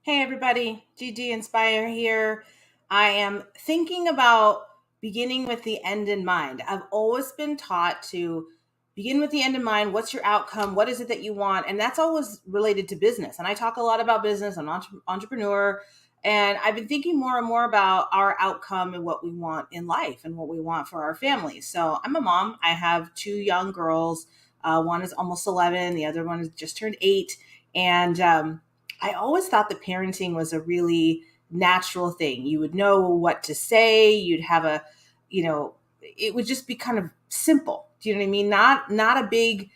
Hey everybody, GG Inspire here. I am thinking about beginning with the end in mind. I've always been taught to begin with the end in mind. What's your outcome? What is it that you want? And that's always related to business. And I talk a lot about business. I'm an entrepreneur. And I've been thinking more and more about our outcome and what we want in life and what we want for our families. So I'm a mom. I have two young girls. One is almost 11, the other one has just turned 8. And I always thought that parenting was a really natural thing. You would know what to say. You'd have it would just be kind of simple. Do you know what I mean? Not a big,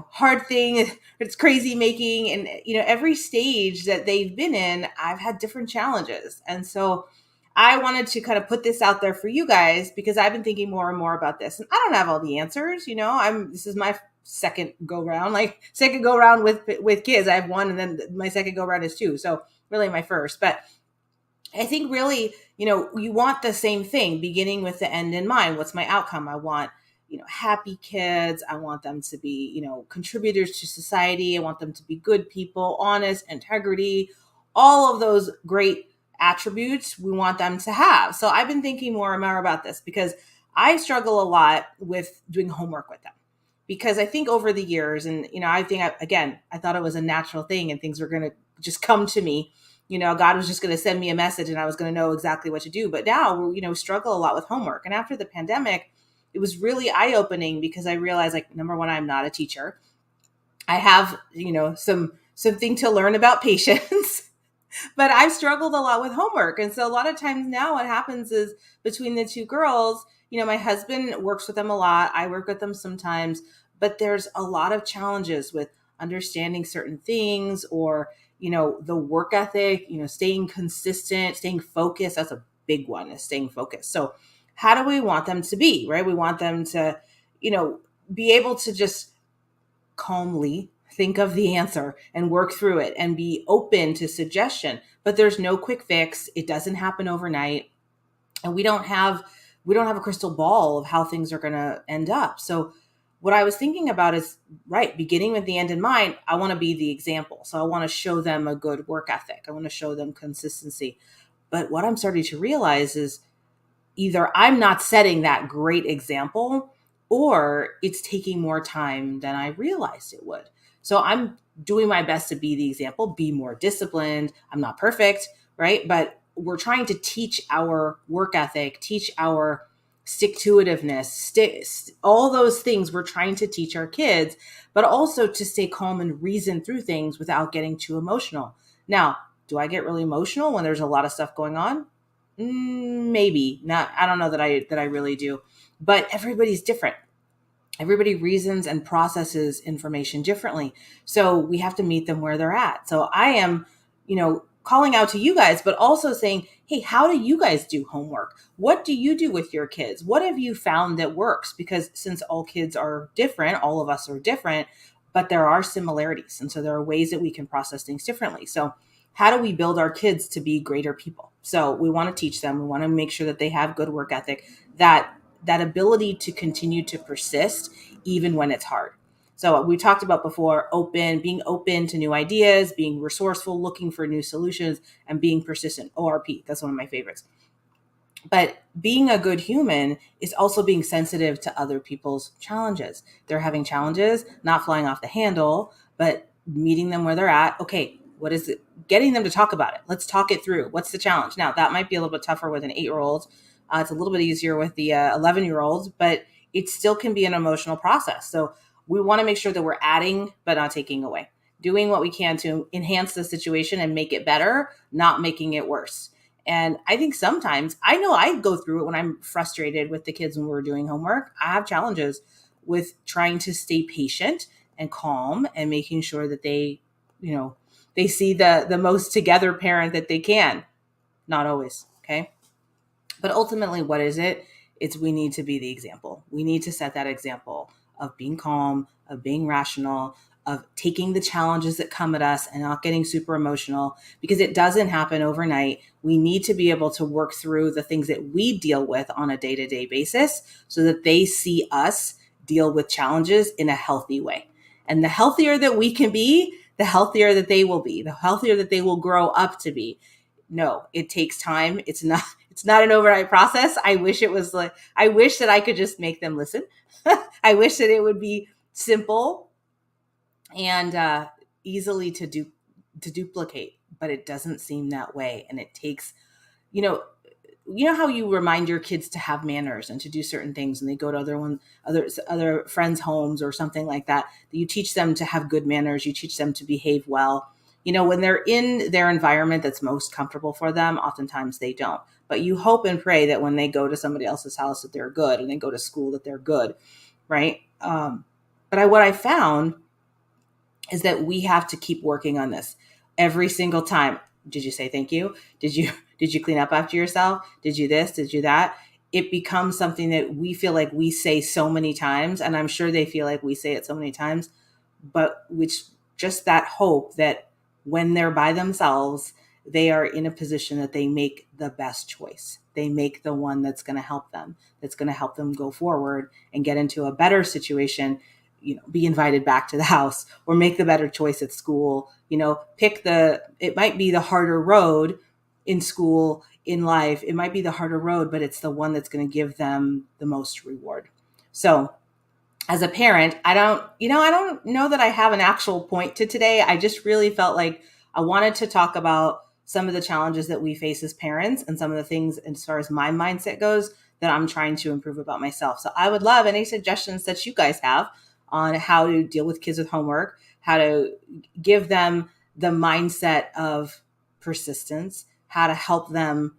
hard thing. It's crazy making. And, every stage that they've been in, I've had different challenges. And so I wanted to kind of put this out there for you guys because I've been thinking more and more about this. And I don't have all the answers. This is my second go round, with kids. I have one, and then my second go round is two. So really my first. But I think really, you want the same thing, beginning with the end in mind. What's my outcome? I want, happy kids. I want them to be, contributors to society. I want them to be good people, honest, integrity, all of those great attributes we want them to have. So I've been thinking more and more about this because I struggle a lot with doing homework with them. Because I think over the years, and I thought it was a natural thing and things were going to just come to me. God was just going to send me a message and I was going to know exactly what to do. But now we struggle a lot with homework. And after the pandemic, it was really eye opening because I realized, like, number one, I'm not a teacher. I have, something to learn about patience, but I've struggled a lot with homework. And so a lot of times now what happens is between the two girls, my husband works with them a lot. I work with them sometimes, but there's a lot of challenges with understanding certain things or, the work ethic, staying consistent, staying focused. That's a big one, is staying focused. So how do we want them to be, right? We want them to, be able to just calmly think of the answer and work through it and be open to suggestion. But there's no quick fix. It doesn't happen overnight. And we don't have a crystal ball of how things are going to end up. So what I was thinking about is, right, beginning with the end in mind, I want to be the example. So I want to show them a good work ethic. I want to show them consistency. But what I'm starting to realize is either I'm not setting that great example or it's taking more time than I realized it would. So I'm doing my best to be the example, be more disciplined. I'm not perfect, right? But we're trying to teach our work ethic, teach our stick to itiveness, all those things we're trying to teach our kids, but also to stay calm and reason through things without getting too emotional. Now, do I get really emotional when there's a lot of stuff going on? Maybe not. I don't know that I really do, but everybody's different. Everybody reasons and processes information differently. So we have to meet them where they're at. So I am, calling out to you guys, but also saying, hey, how do you guys do homework? What do you do with your kids? What have you found that works? Because since all kids are different, all of us are different, but there are similarities. And so there are ways that we can process things differently. So how do we build our kids to be greater people? So we want to teach them. We want to make sure that they have good work ethic, that ability to continue to persist even when it's hard. So we talked about before, being open to new ideas, being resourceful, looking for new solutions, and being persistent. ORP, that's one of my favorites. But being a good human is also being sensitive to other people's challenges. They're having challenges, not flying off the handle, but meeting them where they're at. Okay, what is it? Getting them to talk about it. Let's talk it through. What's the challenge? Now, that might be a little bit tougher with an 8-year-old. It's a little bit easier with the 11-year-olds, but it still can be an emotional process. So we want to make sure that we're adding, but not taking away, doing what we can to enhance the situation and make it better, not making it worse. And I think sometimes, I know I go through it when I'm frustrated with the kids when we're doing homework. I have challenges with trying to stay patient and calm and making sure that they see the most together parent that they can. Not always. Okay. But ultimately, what is it? It's we need to be the example. We need to set that example of being calm, of being rational, of taking the challenges that come at us and not getting super emotional, because it doesn't happen overnight. We need to be able to work through the things that we deal with on a day-to-day basis so that they see us deal with challenges in a healthy way. And the healthier that we can be, the healthier that they will be, the healthier that they will grow up to be. No, it takes time. It's not an overnight process. I wish it was like, I wish that I could just make them listen. I wish that it would be simple and easily to duplicate, but it doesn't seem that way. And it takes, you know, how you remind your kids to have manners and to do certain things, and they go to other friends' homes or something like that. You teach them to have good manners. You teach them to behave well. When they're in their environment that's most comfortable for them, oftentimes they don't. But you hope and pray that when they go to somebody else's house that they're good, and they go to school that they're good, right? What I found is that we have to keep working on this every single time. Did you say thank you? Did you clean up after yourself? Did you this? Did you that? It becomes something that we feel like we say so many times, and I'm sure they feel like we say it so many times, but which just that hope that when they're by themselves, they are in a position that they make the best choice. They make the one that's going to help them, go forward and get into a better situation, be invited back to the house, or make the better choice at school, it might be the harder road in school, in life. It might be the harder road, but it's the one that's going to give them the most reward. So as a parent, I don't know that I have an actual point to today. I just really felt like I wanted to talk about some of the challenges that we face as parents and some of the things, as far as my mindset goes, that I'm trying to improve about myself. So I would love any suggestions that you guys have on how to deal with kids with homework, how to give them the mindset of persistence, how to help them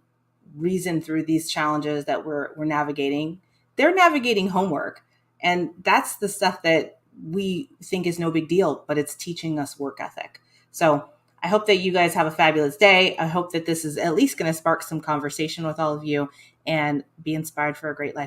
reason through these challenges that we're navigating. They're navigating homework, and that's the stuff that we think is no big deal, but it's teaching us work ethic. So I hope that you guys have a fabulous day. I hope that this is at least going to spark some conversation with all of you and be inspired for a great life.